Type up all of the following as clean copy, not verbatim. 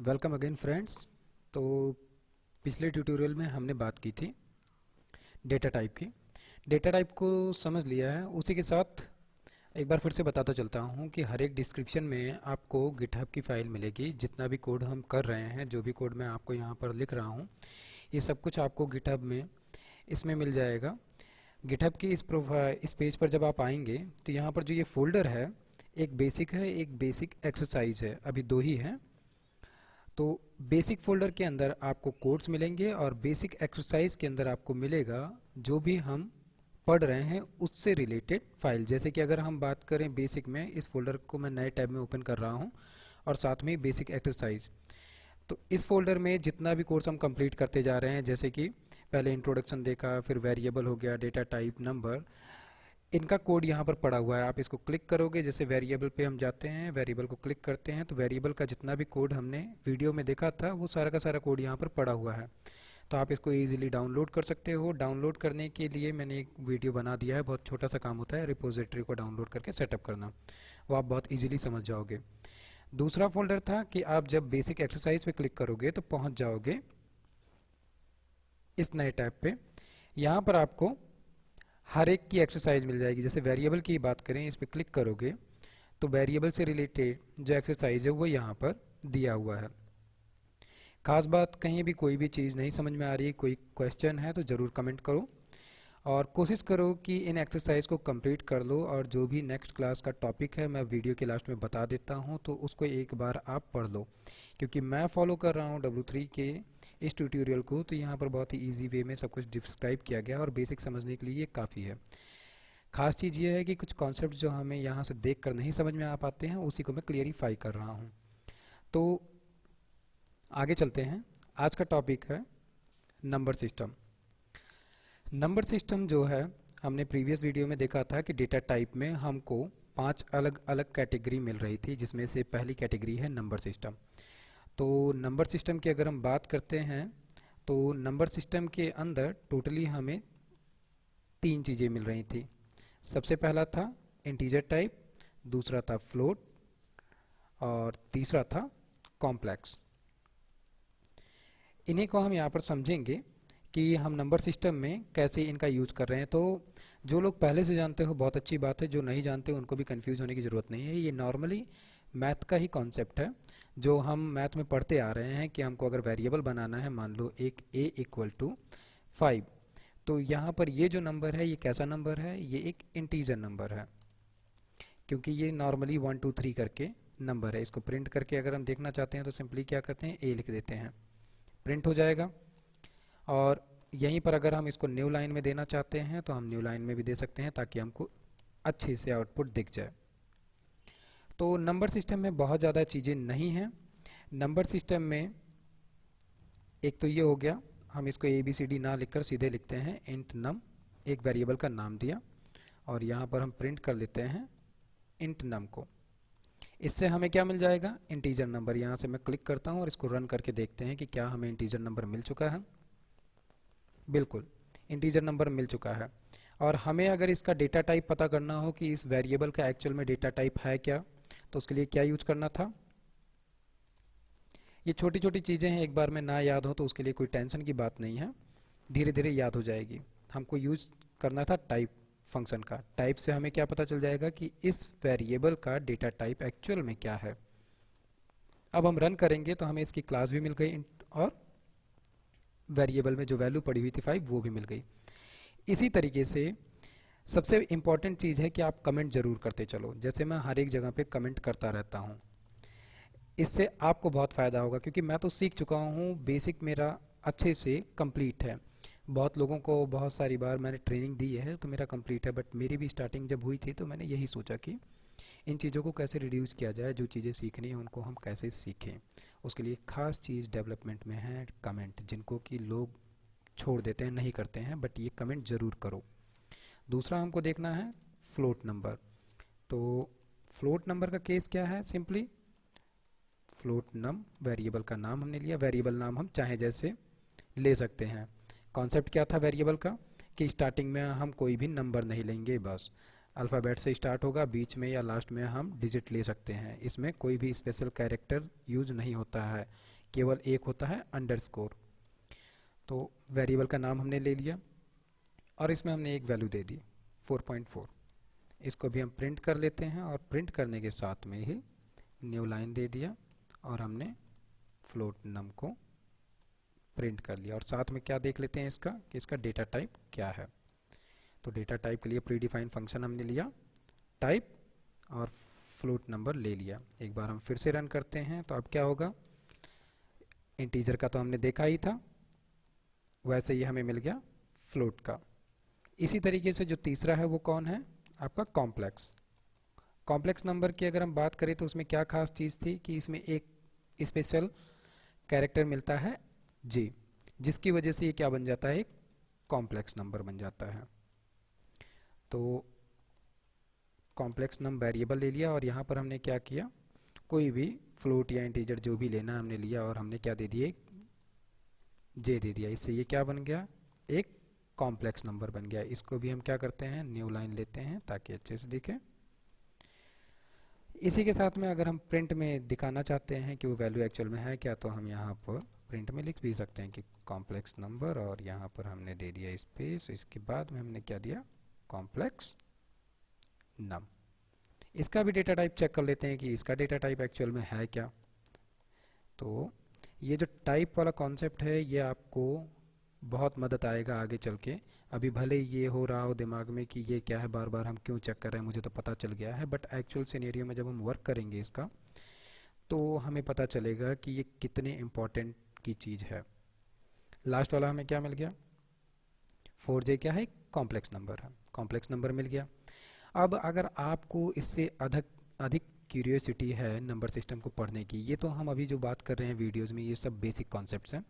Welcome again friends. तो पिछले tutorial में हमने बात की थी डेटा टाइप की। डेटा टाइप को समझ लिया है। उसी के साथ एक बार फिर से बताता चलता हूँ कि हर एक डिस्क्रिप्शन में आपको गिटहब की फ़ाइल मिलेगी। जितना भी कोड हम कर रहे हैं, जो भी कोड मैं आपको यहाँ पर लिख रहा हूँ, ये सब कुछ आपको गिटहब में इसमें मिल जाएगा। गिटहब की इस पेज पर जब आप आएंगे तो यहाँ पर जो ये फोल्डर है, एक बेसिक है, एक बेसिक एक्सरसाइज है, अभी दो ही हैं। तो बेसिक फोल्डर के अंदर आपको कोड्स मिलेंगे और बेसिक एक्सरसाइज के अंदर आपको मिलेगा जो भी हम पढ़ रहे हैं उससे रिलेटेड फाइल। जैसे कि अगर हम बात करें बेसिक में, इस फोल्डर को मैं नए टैब में ओपन कर रहा हूं और साथ में बेसिक एक्सरसाइज। तो इस फोल्डर में जितना भी कोर्स हम कंप्लीट करते जा रहे हैं, जैसे कि पहले इंट्रोडक्शन देखा, फिर वेरिएबल हो गया, डेटा टाइप, नंबर, इनका कोड यहाँ पर पड़ा हुआ है। आप इसको क्लिक करोगे, जैसे वेरिएबल पे हम जाते हैं, वेरिएबल को क्लिक करते हैं तो वेरिएबल का जितना भी कोड हमने वीडियो में देखा था वो सारा का सारा कोड यहाँ पर पड़ा हुआ है। तो आप इसको इजीली डाउनलोड कर सकते हो। डाउनलोड करने के लिए मैंने एक वीडियो बना दिया है, बहुत छोटा सा काम होता है रिपोजिटरी को डाउनलोड करके सेटअप करना, वो आप बहुत ईजिली समझ जाओगे। दूसरा फोल्डर था कि आप जब बेसिक एक्सरसाइज पे क्लिक करोगे तो पहुँच जाओगे इस नए टैब पे। यहाँ पर आपको हर एक की एक्सरसाइज मिल जाएगी। जैसे वेरिएबल की बात करें, इस पर क्लिक करोगे तो वेरिएबल से रिलेटेड जो एक्सरसाइज है वो यहाँ पर दिया हुआ है। खास बात, कहीं भी कोई भी चीज़ नहीं समझ में आ रही, कोई क्वेश्चन है तो ज़रूर कमेंट करो और कोशिश करो कि इन एक्सरसाइज को कंप्लीट कर लो। और जो भी नेक्स्ट क्लास का टॉपिक है मैं वीडियो के लास्ट में बता देता हूँ, तो उसको एक बार आप पढ़ लो, क्योंकि मैं फॉलो कर रहा हूँ W3 के इस ट्यूटोरियल को। तो यहाँ पर बहुत ही ईजी वे में सब कुछ डिस्क्राइब किया गया और बेसिक समझने के लिए ये काफ़ी है। खास चीज़ ये है कि कुछ कॉन्सेप्ट जो हमें यहाँ से देख कर नहीं समझ में आ पाते हैं, उसी को मैं क्लियरिफाई कर रहा हूँ। तो आगे चलते हैं। आज का टॉपिक है नंबर सिस्टम। नंबर सिस्टम जो है, हमने प्रीवियस वीडियो में देखा था कि डेटा टाइप में हमको 5 अलग अलग कैटेगरी मिल रही थी, जिसमें से पहली कैटेगरी है नंबर सिस्टम। तो नंबर सिस्टम की अगर हम बात करते हैं तो नंबर सिस्टम के अंदर टोटली हमें 3 चीज़ें मिल रही थी। सबसे पहला था इंटीजर टाइप, दूसरा था फ्लोट और तीसरा था कॉम्प्लेक्स। इन्हीं को हम यहाँ पर समझेंगे कि हम नंबर सिस्टम में कैसे इनका यूज कर रहे हैं। तो जो लोग पहले से जानते हो बहुत अच्छी बात है, जो नहीं जानते उनको भी कंफ्यूज होने की ज़रूरत नहीं है। ये नॉर्मली मैथ का ही कॉन्सेप्ट है जो हम मैथ में पढ़ते आ रहे हैं कि हमको अगर वेरिएबल बनाना है, मान लो एक a इक्वल टू 5, तो यहाँ पर ये जो नंबर है ये कैसा नंबर है, ये एक इंटीजर नंबर है, क्योंकि ये नॉर्मली 1 2 3 करके नंबर है। इसको प्रिंट करके अगर हम देखना चाहते हैं तो सिंपली क्या करते हैं, a लिख देते हैं, प्रिंट हो जाएगा। और यहीं पर अगर हम इसको न्यू लाइन में देना चाहते हैं तो हम न्यू लाइन में भी दे सकते हैं, ताकि हमको अच्छे से आउटपुट दिख जाए। तो नंबर सिस्टम में बहुत ज़्यादा चीज़ें नहीं हैं। नंबर सिस्टम में एक तो ये हो गया, हम इसको ABCD ना लिखकर सीधे लिखते हैं इंट नम, एक वेरिएबल का नाम दिया और यहाँ पर हम प्रिंट कर लेते हैं इंट नम को। इससे हमें क्या मिल जाएगा, इंटीजर नंबर। यहाँ से मैं क्लिक करता हूँ और इसको रन करके देखते हैं कि क्या हमें इंटीजर नंबर मिल चुका है। बिल्कुल, इंटीजर नंबर मिल चुका है। और हमें अगर इसका डेटा टाइप पता करना हो कि इस वेरिएबल का एक्चुअल में डेटा टाइप है क्या, तो उसके लिए क्या यूज करना था। ये छोटी छोटी चीज़ें हैं, एक बार में ना याद हो तो उसके लिए कोई टेंशन की बात नहीं है, धीरे धीरे याद हो जाएगी। हमको यूज करना था टाइप फंक्शन का। टाइप से हमें क्या पता चल जाएगा कि इस वेरिएबल का डेटा टाइप एक्चुअल में क्या है। अब हम रन करेंगे तो हमें इसकी क्लास भी मिल गई और वेरिएबल में जो वैल्यू पड़ी हुई थी 5 वो भी मिल गई। इसी तरीके से सबसे इम्पॉर्टेंट चीज़ है कि आप कमेंट ज़रूर करते चलो। जैसे मैं हर एक जगह पे कमेंट करता रहता हूँ, इससे आपको बहुत फ़ायदा होगा, क्योंकि मैं तो सीख चुका हूँ, बेसिक मेरा अच्छे से कंप्लीट है। बहुत लोगों को बहुत सारी बार मैंने ट्रेनिंग दी है तो मेरा कंप्लीट है, बट मेरी भी स्टार्टिंग जब हुई थी तो मैंने यही सोचा कि इन चीज़ों को कैसे रिड्यूस किया जाए, जो चीज़ें सीखनी है उनको हम कैसे सीखें। उसके लिए खास चीज़ डेवलपमेंट में है कमेंट, जिनको कि लोग छोड़ देते हैं, नहीं करते हैं, बट ये कमेंट ज़रूर करो। दूसरा हमको देखना है फ्लोट नंबर। तो फ्लोट नंबर का केस क्या है, सिंपली फ्लोट नम, वेरिएबल का नाम हमने लिया, वेरिएबल नाम हम चाहे जैसे ले सकते हैं। कॉन्सेप्ट क्या था वेरिएबल का, कि स्टार्टिंग में हम कोई भी नंबर नहीं लेंगे, बस अल्फ़ाबेट से स्टार्ट होगा, बीच में या लास्ट में हम डिजिट ले सकते हैं। इसमें कोई भी स्पेशल कैरेक्टर यूज नहीं होता है, केवल एक होता है अंडरस्कोर। तो वेरिएबल का नाम हमने ले लिया और इसमें हमने एक वैल्यू दे दी 4.4। इसको भी हम प्रिंट कर लेते हैं और प्रिंट करने के साथ में ही न्यू लाइन दे दिया और हमने फ्लोट नम को प्रिंट कर लिया। और साथ में क्या देख लेते हैं इसका कि इसका डेटा टाइप क्या है। तो डेटा टाइप के लिए प्री डिफाइंड फंक्शन हमने लिया, टाइप और फ्लोट नंबर ले लिया। एक बार हम फिर से रन करते हैं तो अब क्या होगा, इंटीजर का तो हमने देखा ही था, वैसे ही हमें मिल गया फ्लोट का। इसी तरीके से जो तीसरा है वो कौन है, आपका कॉम्प्लेक्स। कॉम्प्लेक्स नंबर की अगर हम बात करें तो उसमें क्या खास चीज़ थी कि इसमें एक स्पेशल कैरेक्टर मिलता है जे, जिसकी वजह से ये क्या बन जाता है, एक कॉम्प्लेक्स नंबर बन जाता है। तो कॉम्प्लेक्स नम वेरिएबल ले लिया और यहाँ पर हमने क्या किया, कोई भी फ्लोट या इंटीजर जो भी लेना हमने लिया और हमने क्या दे दिया, एक जे दे दिया। इससे ये क्या बन गया, एक कॉम्प्लेक्स नंबर बन गया। इसको भी हम क्या करते हैं, न्यू लाइन लेते हैं ताकि अच्छे से दिखे। इसी के साथ में अगर हम प्रिंट में दिखाना चाहते हैं कि वो वैल्यू एक्चुअल में है क्या, तो हम यहाँ पर प्रिंट में लिख भी सकते हैं कि कॉम्प्लेक्स नंबर और यहाँ पर हमने दे दिया स्पेस, इसके बाद में हमने क्या दिया, कॉम्प्लेक्स नम। इसका भी डेटा टाइप चेक कर लेते हैं कि इसका डेटा टाइप एक्चुअल में है क्या। तो ये जो टाइप वाला कॉन्सेप्ट है ये आपको बहुत मदद आएगा आगे चल के। अभी भले ये हो रहा हो दिमाग में कि ये क्या है, बार बार हम क्यों चेक कर रहे हैं, मुझे तो पता चल गया है, बट एक्चुअल सिनेरियो में जब हम वर्क करेंगे इसका तो हमें पता चलेगा कि ये कितने इम्पोर्टेंट की चीज़ है। लास्ट वाला हमें क्या मिल गया, 4J क्या है, कॉम्प्लेक्स नंबर है, कॉम्प्लेक्स नंबर मिल गया। अब अगर आपको इससे अधिक अधिक क्यूरियोसिटी है नंबर सिस्टम को पढ़ने की, ये तो हम अभी जो बात कर रहे हैं वीडियोस में ये सब बेसिक कॉन्सेप्ट्स हैं।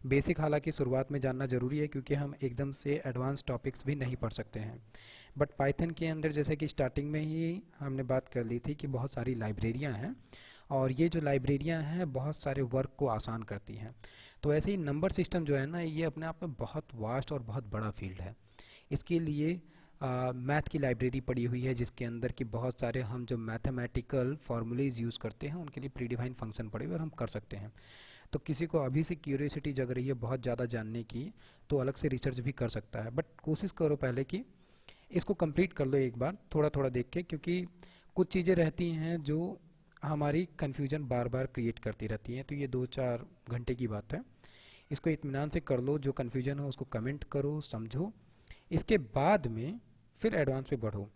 बेसिक हालांकि शुरुआत में जानना ज़रूरी है क्योंकि हम एकदम से एडवांस टॉपिक्स भी नहीं पढ़ सकते हैं। बट पाइथन के अंदर जैसे कि स्टार्टिंग में ही हमने बात कर ली थी कि बहुत सारी लाइब्रेरियाँ हैं और ये जो लाइब्रेरियाँ हैं बहुत सारे वर्क को आसान करती हैं। तो ऐसे ही नंबर सिस्टम जो है ना, ये अपने आप में बहुत वास्ट और बहुत बड़ा फील्ड है। इसके लिए मैथ की लाइब्रेरी पड़ी हुई है जिसके अंदर कि बहुत सारे हम जो मैथमेटिकल फार्मूलेज यूज़ करते हैं उनके लिए प्री डिफाइंड फंक्शन पड़े हुए और हम कर सकते हैं। तो किसी को अभी से क्यूरियोसिटी जग रही है बहुत ज़्यादा जानने की तो अलग से रिसर्च भी कर सकता है, बट कोशिश करो पहले कि इसको कंप्लीट कर लो एक बार थोड़ा थोड़ा देख के, क्योंकि कुछ चीज़ें रहती हैं जो हमारी कन्फ्यूजन बार बार क्रिएट करती रहती हैं। तो ये 2-4 घंटे की बात है, इसको इत्मीनान से कर लो, जो कन्फ्यूजन हो उसको कमेंट करो, समझो, इसके बाद में फिर एडवांस पे बढ़ो।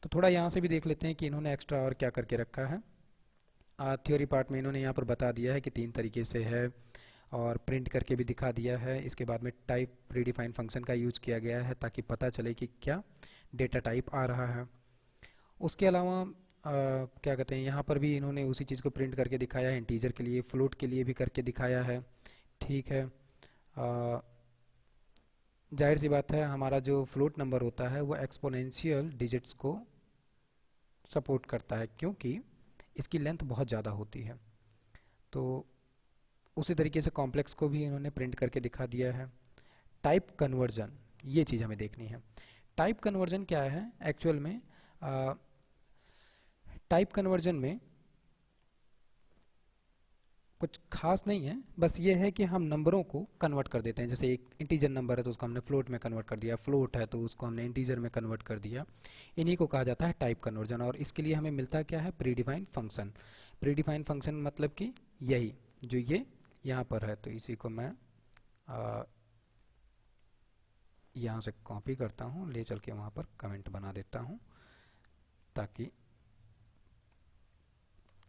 तो थोड़ा यहाँ से भी देख लेते हैं कि इन्होंने एक्स्ट्रा और क्या करके रखा है। थ्योरी पार्ट में इन्होंने यहाँ पर बता दिया है कि 3 तरीके से है और प्रिंट करके भी दिखा दिया है। इसके बाद में टाइप प्रीडिफाइंड फंक्शन का यूज किया गया है ताकि पता चले कि क्या डेटा टाइप आ रहा है। उसके अलावा क्या कहते हैं, यहाँ पर भी इन्होंने उसी चीज़ को प्रिंट करके दिखाया है, इंटीजर के लिए, फ्लोट के लिए भी करके दिखाया है। ठीक है, जाहिर सी बात है हमारा जो फ्लोट नंबर होता है वो एक्सपोनेंशियल डिजिट्स को सपोर्ट करता है क्योंकि इसकी लेंथ बहुत ज़्यादा होती है। तो उसी तरीके से कॉम्प्लेक्स को भी इन्होंने प्रिंट करके दिखा दिया है। टाइप कन्वर्जन, ये चीज़ हमें देखनी है। टाइप कन्वर्जन क्या है एक्चुअल में, टाइप कन्वर्जन में कुछ खास नहीं है, बस ये है कि हम नंबरों को कन्वर्ट कर देते हैं। जैसे एक इंटीजर नंबर है तो उसको हमने फ्लोट में कन्वर्ट कर दिया, फ्लोट है तो उसको हमने इंटीजर में कन्वर्ट कर दिया। इन्हीं को कहा जाता है टाइप कन्वर्जन। और इसके लिए हमें मिलता क्या है, प्रीडिफाइंड फंक्शन। प्रीडिफाइंड फंक्शन मतलब कि यही जो ये यहाँ पर है। तो इसी को मैं यहाँ से कॉपी करता हूँ, ले चल के वहाँ पर कमेंट बना देता हूँ ताकि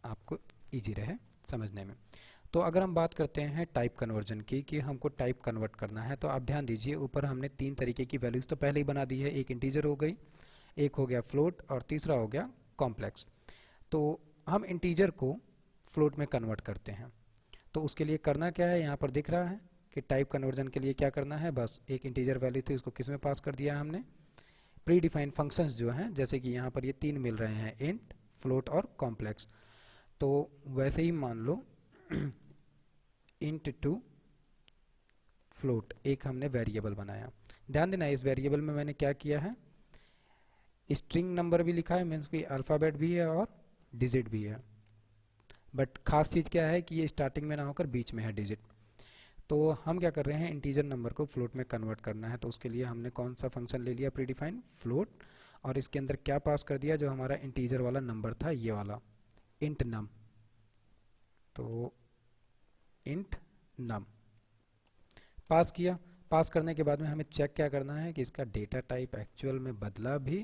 आपको इजी रहे समझने में। तो अगर हम बात करते हैं टाइप कन्वर्जन की कि हमको टाइप कन्वर्ट करना है, तो आप ध्यान दीजिए ऊपर हमने 3 तरीके की वैल्यूज़ तो पहले ही बना दी है। एक इंटीजर हो गई, एक हो गया फ्लोट और तीसरा हो गया कॉम्प्लेक्स। तो हम इंटीजर को फ्लोट में कन्वर्ट करते हैं। तो उसके लिए करना क्या है, यहाँ पर दिख रहा है कि टाइप कन्वर्जन के लिए क्या करना है, बस एक इंटीजर वैल्यू थी उसको किस में पास कर दिया हमने, प्री डिफाइंड फंक्शंस जो हैं, जैसे कि यहाँ पर ये 3 मिल रहे हैं, इंट, फ्लोट और कॉम्प्लेक्स। तो वैसे ही मान लो इंट टू फ्लोट एक हमने वेरिएबल बनाया। ध्यान देना इस वेरिएबल में मैंने क्या किया है, स्ट्रिंग नंबर भी लिखा है, मीन्स कि अल्फ़ाबेट भी है और डिजिट भी है। बट खास चीज़ क्या है कि ये स्टार्टिंग में ना होकर बीच में है डिजिट। तो हम क्या कर रहे हैं, इंटीजर नंबर को फ्लोट में कन्वर्ट करना है, तो उसके लिए हमने कौन सा फंक्शन ले लिया, प्रीडिफाइन फ्लोट, और इसके अंदर क्या पास कर दिया, जो हमारा इंटीजर वाला नंबर था ये वाला इंट नम। तो इंट नम पास किया। पास करने के बाद में हमें चेक क्या करना है कि इसका डेटा टाइप एक्चुअल में बदला भी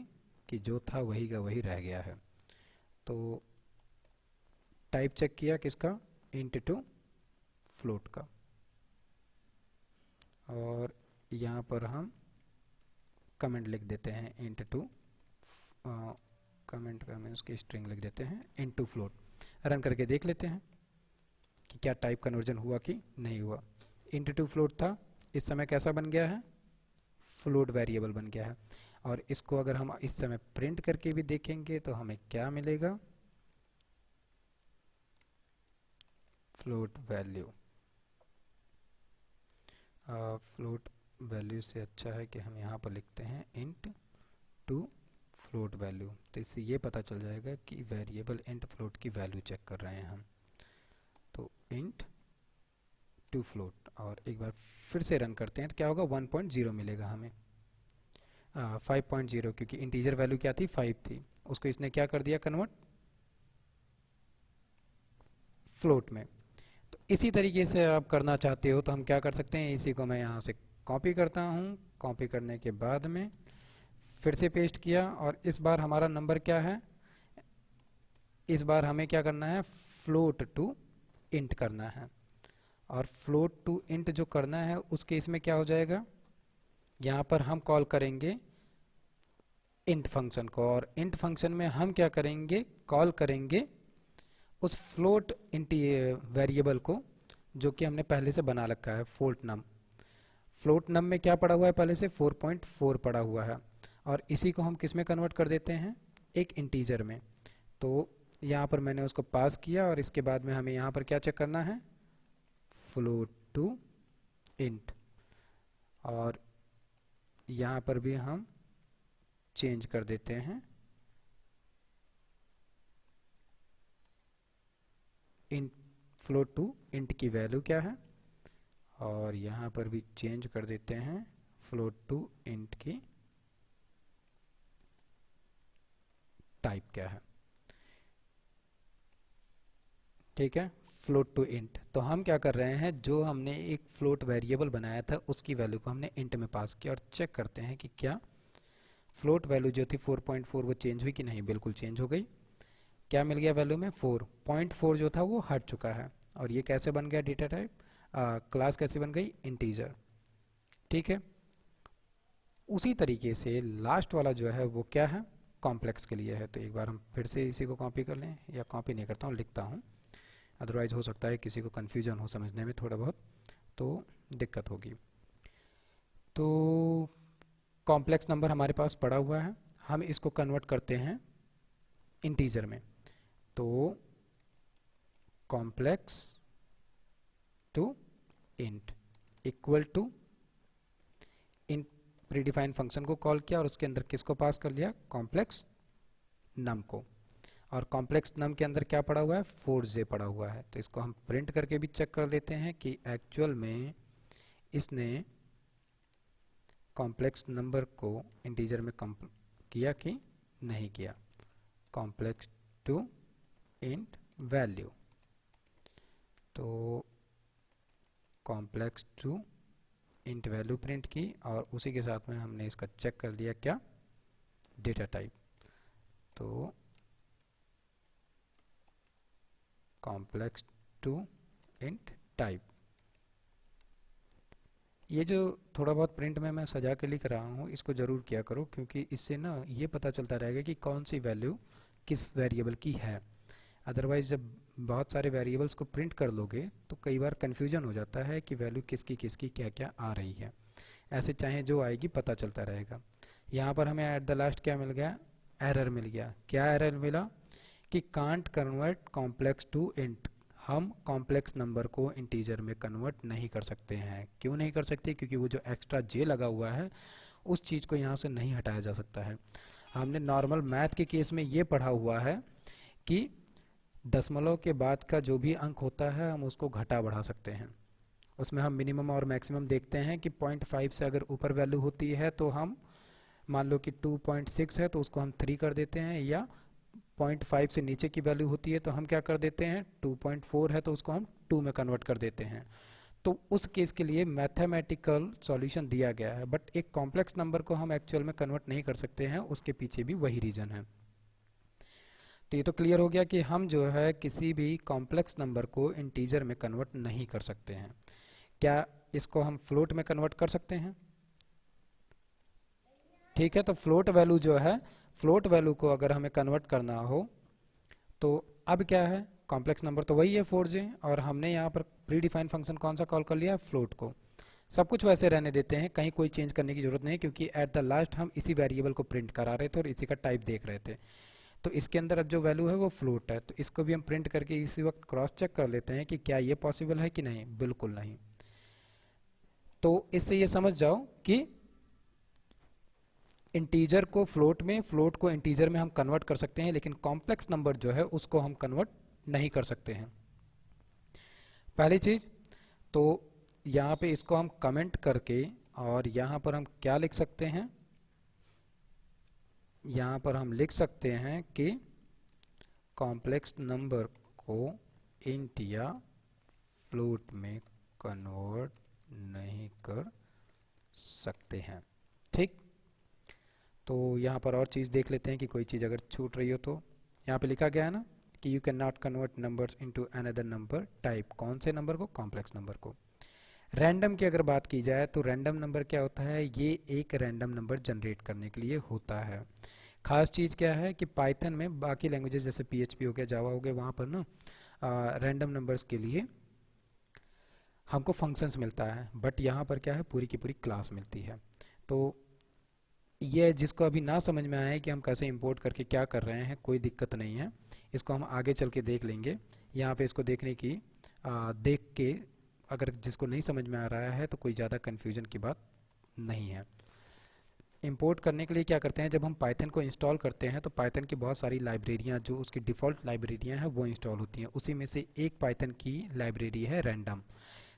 कि जो था वही का वही रह गया है। तो टाइप चेक किया किसका, इंट टू फ्लोट का, और यहाँ पर हम कमेंट लिख देते हैं इंट टू, कमेंट का मीन्स की स्ट्रिंग लिख देते हैं इंट टू फ्लोट। रन करके देख लेते हैं कि क्या टाइप कन्वर्जन हुआ कि नहीं हुआ। इंट टू फ्लोट था, इस समय कैसा बन गया है, फ्लोट वेरिएबल बन गया है। और इसको अगर हम इस समय प्रिंट करके भी देखेंगे तो हमें क्या मिलेगा, फ्लोट वैल्यू। फ्लोट वैल्यू से अच्छा है कि हम यहाँ पर लिखते हैं इंट टू फ्लोट वैल्यू, तो इससे ये पता चल जाएगा कि वेरिएबल इंट फ्लोट की वैल्यू चेक कर रहे हैं हम। तो इंट टू फ्लोट, और एक बार फिर से रन करते हैं तो क्या होगा, 1.0 मिलेगा हमें, 5.0, क्योंकि इंटीजर वैल्यू क्या थी, 5 थी, उसको इसने क्या कर दिया, कन्वर्ट फ्लोट में। तो इसी तरीके से आप करना चाहते हो तो हम क्या कर सकते हैं, इसी को मैं यहाँ से कॉपी करता हूँ, कॉपी करने के बाद में फिर से पेस्ट किया, और इस बार हमारा नंबर क्या है, इस बार हमें क्या करना है, फ्लोट टू इंट करना है। और फ्लोट टू इंट जो करना है उस केस में क्या हो जाएगा, यहाँ पर हम कॉल करेंगे इंट फंक्शन को, और इंट फंक्शन में हम क्या करेंगे, कॉल करेंगे उस फ्लोट इंट वेरिएबल को जो कि हमने पहले से बना रखा है, फ्लोट नम। फ्लोट नम में क्या पड़ा हुआ है, पहले से 4.4 पड़ा हुआ है, और इसी को हम किस में कन्वर्ट कर देते हैं, एक इंटीजर में। तो यहाँ पर मैंने उसको पास किया, और इसके बाद में हमें यहाँ पर क्या चेक करना है, फ्लोट टू इंट, और यहाँ पर भी हम चेंज कर देते हैं इंट, फ्लोट टू इंट की वैल्यू क्या है, और यहाँ पर भी चेंज कर देते हैं फ्लोट टू इंट की टाइप क्या है। ठीक है, फ्लोट टू इंट। तो हम क्या कर रहे हैं, जो हमने एक फ्लोट वेरिएबल बनाया था उसकी वैल्यू को हमने इंट में पास किया, और चेक करते हैं कि क्या फ्लोट वैल्यू जो थी 4.4 वो चेंज हुई कि नहीं, बिल्कुल चेंज हो गई। क्या मिल गया वैल्यू में, 4.4 जो था वो हट चुका है। और ये कैसे बन गया डेटा टाइप, क्लास कैसे बन गई, इंटीजर। ठीक है, उसी तरीके से लास्ट वाला जो है वो क्या है, कॉम्प्लेक्स के लिए है। तो एक बार हम फिर से इसी को कॉपी कर लें, या कॉपी नहीं करता हूँ, लिखता हूँ, अदरवाइज हो सकता है किसी को कन्फ्यूजन हो समझने में थोड़ा बहुत, तो दिक्कत होगी। तो कॉम्प्लेक्स नंबर हमारे पास पड़ा हुआ है, हम इसको कन्वर्ट करते हैं इंटीजर में। तो complex to int equal to int, predefine function को कॉल किया और उसके अंदर किसको पास कर लिया, कॉम्प्लेक्स नम को। और कॉम्प्लेक्स नम के अंदर क्या पड़ा हुआ है, 4j पड़ा हुआ है। तो इसको हम प्रिंट करके भी चेक कर लेते हैं कि एक्चुअल में इसने कॉम्प्लेक्स नंबर को इंटीजर में किया कि नहीं किया। कॉम्प्लेक्स टू इंट वैल्यू, तो complex to int value print की, और उसी के साथ में हमने इसका चेक कर लिया क्या, डेटा टाइप। तो कॉम्प्लेक्स टू इंट टाइप, ये जो थोड़ा बहुत प्रिंट में मैं सजा के लिख रहा हूँ इसको ज़रूर किया करो, क्योंकि इससे ना ये पता चलता रहेगा कि कौन सी वैल्यू किस वेरिएबल की है। अदरवाइज़ जब बहुत सारे वेरिएबल्स को प्रिंट कर लोगे तो कई बार कन्फ्यूजन हो जाता है कि वैल्यू किसकी किसकी क्या क्या आ रही है। ऐसे चाहे जो आएगी पता चलता रहेगा। यहाँ पर हमें एट द लास्ट क्या मिल गया, एरर मिल गया। क्या एरर मिला कि can't convert complex to int, हम कॉम्प्लेक्स नंबर को इंटीजर में कन्वर्ट नहीं कर सकते हैं। क्यों नहीं कर सकते, क्योंकि वो जो एक्स्ट्रा जे लगा हुआ है उस चीज़ को यहाँ से नहीं हटाया जा सकता है। हमने नॉर्मल मैथ के केस में ये पढ़ा हुआ है कि दशमलव के बाद का जो भी अंक होता है हम उसको घटा बढ़ा सकते हैं। उसमें हम मिनिमम और मैक्सिमम देखते हैं कि 0.5 से अगर ऊपर वैल्यू होती है तो हम, मान लो कि 2.6 है तो उसको हम 3 कर देते हैं, या 0.5 से नीचे की वैल्यू होती है तो हम क्या कर देते हैं, 2.4 है तो उसको हम 2 में कन्वर्ट कर देते हैं। तो उस केस के लिए मैथमेटिकल सॉल्यूशन दिया गया है, बट एक कॉम्प्लेक्स नंबर को हम एक्चुअल में कन्वर्ट नहीं कर सकते हैं, उसके पीछे भी वही रीज़न है। तो ये तो क्लियर हो गया कि हम जो है किसी भी कॉम्प्लेक्स नंबर को इंटीजर में कन्वर्ट नहीं कर सकते हैं। क्या इसको हम फ्लोट में कन्वर्ट कर सकते हैं? ठीक है, तो फ्लोट वैल्यू जो है, फ्लोट वैल्यू को अगर हमें कन्वर्ट करना हो तो अब क्या है, कॉम्प्लेक्स नंबर तो वही है 4j, और हमने यहाँ पर प्री डिफाइंड फंक्शन कौन सा कॉल कर लिया, फ्लोट को। सब कुछ वैसे रहने देते हैं, कहीं कोई चेंज करने की जरूरत नहीं, क्योंकि एट द लास्ट हम इसी वेरिएबल को प्रिंट करा रहे थे और इसी का टाइप देख रहे थे। तो इसके अंदर अब जो वैल्यू है वो फ्लोट है, तो इसको भी हम प्रिंट करके इसी वक्त क्रॉस चेक कर लेते हैं कि क्या ये पॉसिबल है कि नहीं। बिल्कुल नहीं। तो इससे ये समझ जाओ कि इंटीजर को फ्लोट में, फ्लोट को इंटीजर में हम कन्वर्ट कर सकते हैं, लेकिन कॉम्प्लेक्स नंबर जो है उसको हम कन्वर्ट नहीं कर सकते हैं। पहली चीज तो यहाँ पे इसको हम कमेंट करके, और यहाँ पर हम क्या लिख सकते हैं, यहाँ पर हम लिख सकते हैं कि कॉम्प्लेक्स नंबर को इंट या फ्लोट में कन्वर्ट नहीं कर सकते हैं। ठीक, तो यहाँ पर और चीज़ देख लेते हैं कि कोई चीज़ अगर छूट रही हो तो। यहाँ पे लिखा गया है ना कि you can not convert numbers into another number type. कौन से नंबर को, कॉम्प्लेक्स नंबर को। रैंडम की अगर बात की जाए तो रैंडम नंबर क्या होता है, ये एक रैंडम नंबर जनरेट करने के लिए होता है। खास चीज़ क्या है कि पाइथन में, बाकी लैंग्वेजेस जैसे PHP हो गया, जावा हो गया, वहाँ पर ना रैंडम नंबर्स के लिए हमको फंक्शंस मिलता है, बट यहाँ पर क्या है, पूरी की पूरी क्लास मिलती है। तो ये जिसको अभी ना समझ में आया है कि हम कैसे इंपोर्ट करके क्या कर रहे हैं, कोई दिक्कत नहीं है, इसको हम आगे चल के देख लेंगे। यहाँ पे इसको देखने की देख के अगर जिसको नहीं समझ में आ रहा है तो कोई ज़्यादा कन्फ्यूजन की बात नहीं है। इंपोर्ट करने के लिए क्या करते हैं, जब हम पाइथन को इंस्टॉल करते हैं तो पाइथन की बहुत सारी लाइब्रेरियाँ, जो उसकी डिफ़ॉल्ट लाइब्रेरियाँ हैं वो इंस्टॉल होती हैं। उसी में से एक पाइथन की लाइब्रेरी है रैंडम।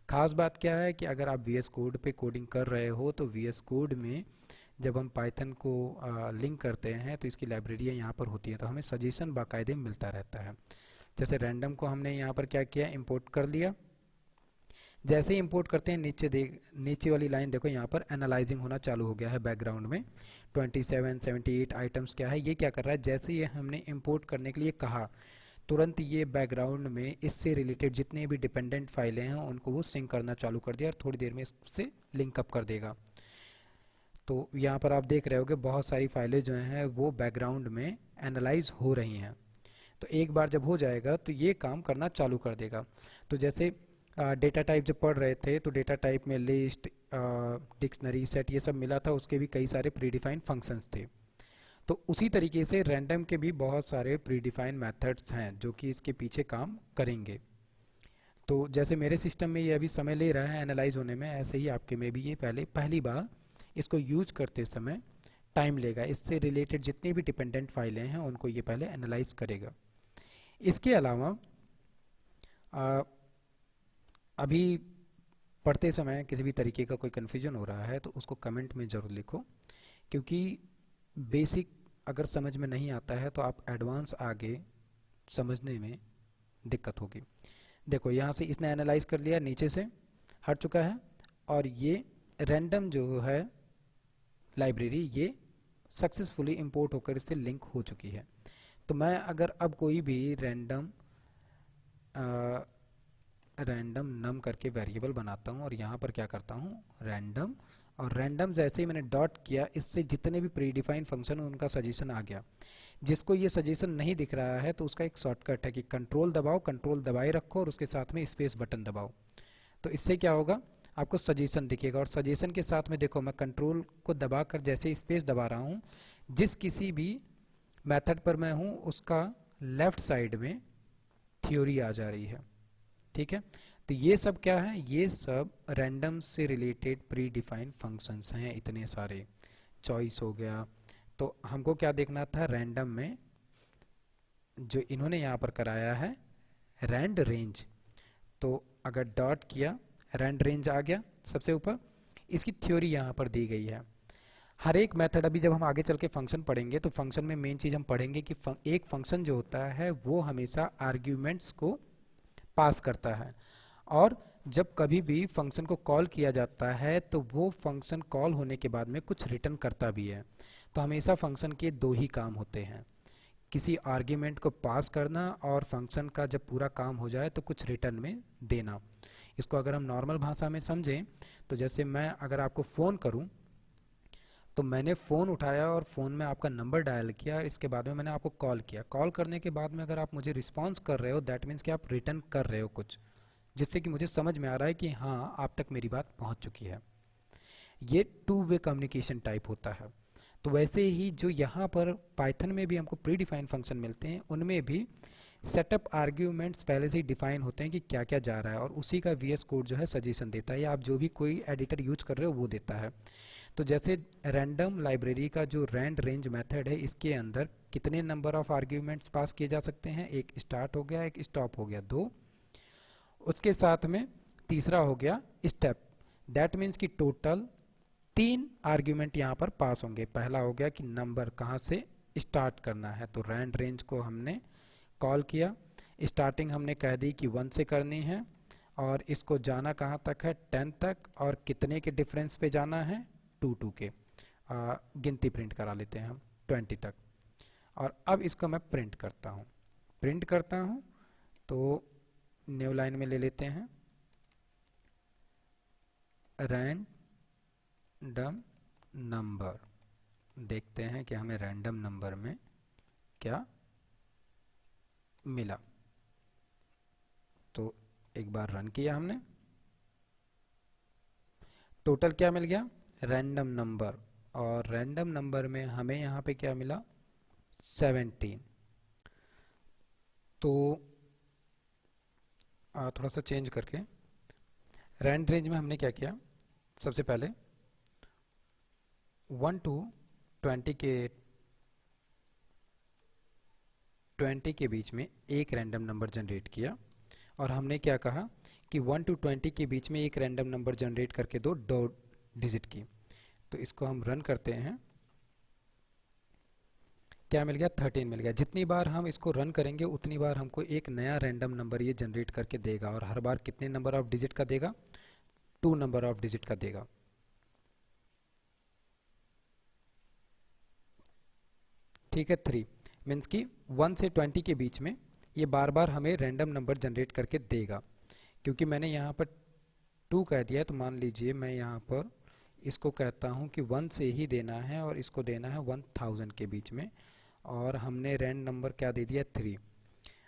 खास बात क्या है कि अगर आप VS कोड पे कोडिंग कर रहे हो तो VS कोड में जब हम पाइथन को लिंक करते हैं तो इसकी लाइब्रेरियाँ यहाँ पर होती है, तो हमें सजेशन बाकायदे मिलता रहता है। जैसे रैंडम को हमने यहाँ पर क्या किया, इंपोर्ट कर लिया। जैसे ही इंपोर्ट करते हैं नीचे वाली लाइन देखो, यहाँ पर एनालाइजिंग होना चालू हो गया है बैकग्राउंड में। 27 78 आइटम्स क्या है, ये क्या कर रहा है, जैसे ही हमने इंपोर्ट करने के लिए कहा तुरंत ये बैकग्राउंड में इससे रिलेटेड जितने भी डिपेंडेंट फाइलें हैं उनको वो सिंक करना चालू कर दिया और थोड़ी देर में इससे लिंक अप कर देगा। तो यहाँ पर आप देख रहे होगे बहुत सारी फाइलें जो हैं वो बैकग्राउंड में एनालाइज हो रही हैं। तो एक बार जब हो जाएगा तो ये काम करना चालू कर देगा। तो जैसे डेटा टाइप जब पढ़ रहे थे तो डेटा टाइप में लिस्ट, डिक्शनरी, सेट, ये सब मिला था, उसके भी कई सारे प्रीडिफाइंड फंक्शंस थे। तो उसी तरीके से रैंडम के भी बहुत सारे प्रीडिफाइंड मेथड्स हैं जो कि इसके पीछे काम करेंगे। तो जैसे मेरे सिस्टम में ये अभी समय ले रहा है एनालाइज होने में, ऐसे ही आपके में भी ये पहली बार इसको यूज करते समय टाइम लेगा। इससे रिलेटेड जितनी भी डिपेंडेंट फाइलें हैं उनको ये पहले एनालाइज करेगा। इसके अलावा अभी पढ़ते समय किसी भी तरीके का कोई कन्फ्यूजन हो रहा है तो उसको कमेंट में ज़रूर लिखो, क्योंकि बेसिक अगर समझ में नहीं आता है तो आप एडवांस आगे समझने में दिक्कत होगी। देखो यहाँ से इसने एनालाइज कर लिया, नीचे से हट चुका है, और ये रैंडम जो है लाइब्रेरी ये सक्सेसफुली इंपोर्ट होकर इससे लिंक हो चुकी है। तो मैं अगर अब कोई भी रैंडम नम करके वेरिएबल बनाता हूँ और यहाँ पर क्या करता हूँ, रैंडम, और रैंडम जैसे ही मैंने डॉट किया इससे जितने भी प्रीडिफाइंड फंक्शन हैं उनका सजेशन आ गया। जिसको ये सजेशन नहीं दिख रहा है तो उसका एक शॉर्टकट है कि कंट्रोल दबाओ, कंट्रोल दबाए रखो और उसके साथ में स्पेस बटन दबाओ। तो इससे क्या होगा, आपको सजेशन दिखेगा, और सजेशन के साथ में देखो मैं कंट्रोल को दबाकर जैसे स्पेस दबा रहा हूँ, जिस किसी भी मेथड पर मैं हूँ उसका लेफ्ट साइड में थ्योरी आ जा रही है। ठीक है, तो ये सब क्या है, ये सब रैंडम से रिलेटेड प्री डिफाइंड फंक्शंस हैं, इतने सारे। चॉइस हो गया, तो हमको क्या देखना था, रैंडम में जो इन्होंने यहाँ पर कराया है रैंड रेंज, तो अगर डॉट किया रैंड रेंज आ गया सबसे ऊपर। इसकी थ्योरी यहाँ पर दी गई है। हर एक मेथड, अभी जब हम आगे चल के फंक्शन पढ़ेंगे तो फंक्शन में मेन चीज़ हम पढ़ेंगे कि एक फंक्शन जो होता है वो हमेशा आर्ग्यूमेंट्स को पास करता है, और जब कभी भी फंक्शन को कॉल किया जाता है तो वो फंक्शन कॉल होने के बाद में कुछ रिटर्न करता भी है। तो हमेशा फंक्शन के दो ही काम होते हैं, किसी आर्ग्यूमेंट को पास करना और फंक्शन का जब पूरा काम हो जाए तो कुछ रिटर्न में देना। इसको अगर हम नॉर्मल भाषा में समझें तो जैसे मैं अगर आपको फ़ोन करूं, तो मैंने फ़ोन उठाया और फ़ोन में आपका नंबर डायल किया, इसके बाद में मैंने आपको कॉल किया। कॉल करने के बाद में अगर आप मुझे रिस्पॉन्स कर रहे हो, दैट मीन्स कि आप रिटर्न कर रहे हो कुछ, जिससे कि मुझे समझ में आ रहा है कि हाँ आप तक मेरी बात पहुंच चुकी है। ये टू वे कम्युनिकेशन टाइप होता है। तो वैसे ही जो यहाँ पर पाइथन में भी हमको प्री डिफाइंड फंक्शन मिलते हैं, उनमें भी सेटअप आर्ग्यूमेंट्स पहले से ही डिफाइन होते हैं कि क्या क्या जा रहा है, और उसी का वीएस कोड जो है सजेशन देता है, या आप जो भी कोई एडिटर यूज कर रहे हो वो देता है। तो जैसे रैंडम लाइब्रेरी का जो रैंड रेंज मेथड है, इसके अंदर कितने नंबर ऑफ आर्ग्यूमेंट्स पास किए जा सकते हैं, एक स्टार्ट हो गया, एक स्टॉप हो गया, दो, उसके साथ में तीसरा हो गया स्टेप। दैट मीन्स कि टोटल 3 आर्ग्यूमेंट यहाँ पर पास होंगे। पहला हो गया कि नंबर कहाँ से स्टार्ट करना है, तो रैंड रेंज को हमने कॉल किया, स्टार्टिंग हमने कह दी कि 1 से करनी है, और इसको जाना कहाँ तक है 10 तक, और कितने के डिफरेंस पे जाना है 2 के। गिनती प्रिंट करा लेते हैं हम 20 तक। और अब इसको मैं प्रिंट करता हूँ तो न्यू लाइन में ले लेते हैं रैंडम नंबर, देखते हैं कि हमें रैंडम नंबर में क्या मिला। तो एक बार रन किया हमने, टोटल क्या मिल गया रैंडम नंबर, और रैंडम नंबर में हमें यहाँ पे क्या मिला 17। तो थोड़ा सा चेंज करके रैंड रेंज में हमने क्या किया, सबसे पहले 1 to 20 के बीच में एक रैंडम नंबर जनरेट किया, और हमने क्या कहा कि 1 to 20 के बीच में एक रैंडम नंबर जनरेट करके दो डिजिट की। तो इसको हम रन करते हैं, क्या मिल गया 13 मिल गया। जितनी बार हम इसको रन करेंगे उतनी बार हमको एक नया रैंडम नंबर ये जनरेट करके देगा, और हर बार कितने नंबर ऑफ डिजिट का देगा 2 नंबर ऑफ डिजिट का देगा। ठीक है, 3 मीन्स कि 1 से 20 के बीच में ये बार बार हमें रैंडम नंबर जनरेट करके देगा। क्योंकि मैंने यहाँ पर 2 कह दिया है, तो मान लीजिए मैं यहाँ पर इसको कहता हूँ कि 1 से ही देना है, और इसको देना है 1000 के बीच में, और हमने रैंड नंबर क्या दे दिया 3।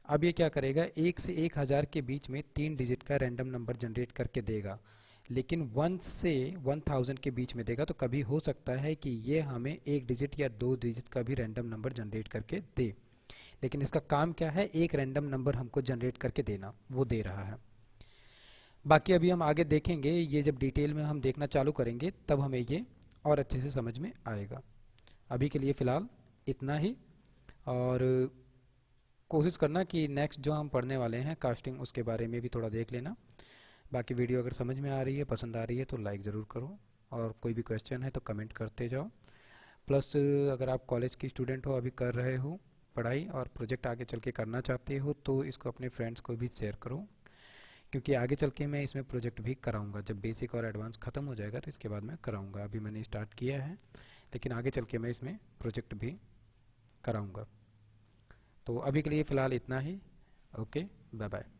अब ये क्या करेगा, 1 से 1000 के बीच में 3 डिजिट का रैंडम नंबर जनरेट करके देगा, लेकिन 1 से 1000 के बीच में देगा। तो कभी हो सकता है कि ये हमें 1 डिजिट या 2 डिजिट का भी रैंडम नंबर जनरेट करके दे, लेकिन इसका काम क्या है, एक रैंडम नंबर हमको जनरेट करके देना, वो दे रहा है। बाकी अभी हम आगे देखेंगे, ये जब डिटेल में हम देखना चालू करेंगे तब हमें ये और अच्छे से समझ में आएगा। अभी के लिए फ़िलहाल इतना ही, और कोशिश करना कि नेक्स्ट जो हम पढ़ने वाले हैं कास्टिंग, उसके बारे में भी थोड़ा देख लेना। बाकी वीडियो अगर समझ में आ रही है, पसंद आ रही है, तो लाइक ज़रूर करो, और कोई भी क्वेश्चन है तो कमेंट करते जाओ। प्लस अगर आप कॉलेज की स्टूडेंट हो, अभी कर रहे हो पढ़ाई, और प्रोजेक्ट आगे चल के करना चाहते हो, तो इसको अपने फ्रेंड्स को भी शेयर करो, क्योंकि आगे चल के मैं इसमें प्रोजेक्ट भी कराऊंगा। जब बेसिक और एडवांस ख़त्म हो जाएगा तो इसके बाद मैं कराऊंगा। अभी मैंने स्टार्ट किया है, लेकिन आगे चल के मैं इसमें प्रोजेक्ट भी कराऊंगा। तो अभी के लिए फ़िलहाल इतना ही। Okay, bye bye.